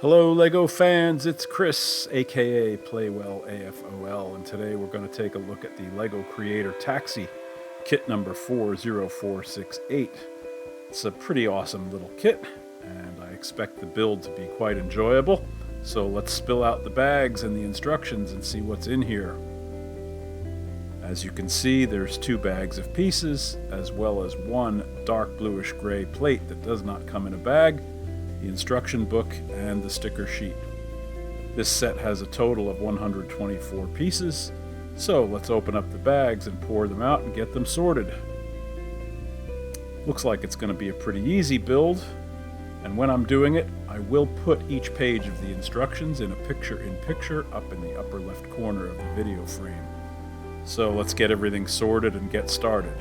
Hello, LEGO fans. It's Chris, aka Playwell AFOL, and today we're going to take a look at the LEGO Creator Taxi, kit number 40468. It's a pretty awesome little kit, and I expect the build to be quite enjoyable. So let's spill out the bags and the instructions and see what's in here. As you can see, there's 2 bags of pieces, as well as 1 dark bluish gray plate that does not come in a bag, the instruction book, and the sticker sheet. This set has a total of 124 pieces, so let's open up the bags and pour them out and get them sorted. Looks like it's going to be a pretty easy build, and when I'm doing it, I will put each page of the instructions in a picture-in-picture up in the upper left corner of the video frame. So let's get everything sorted and get started.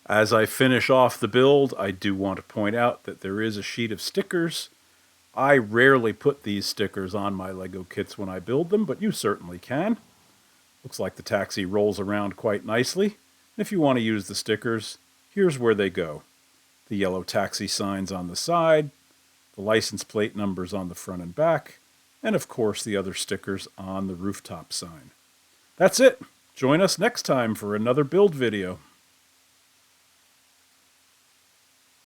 As I finish off the build, I do want to point out that there is a sheet of stickers. I rarely put these stickers on my Lego kits when I build them, but you certainly can. Looks like the taxi rolls around quite nicely. If you want to use the stickers, here's where they go. The yellow taxi signs on the side, the license plate numbers on the front and back, and of course the other stickers on the rooftop sign. That's it. Join us next time for another build video.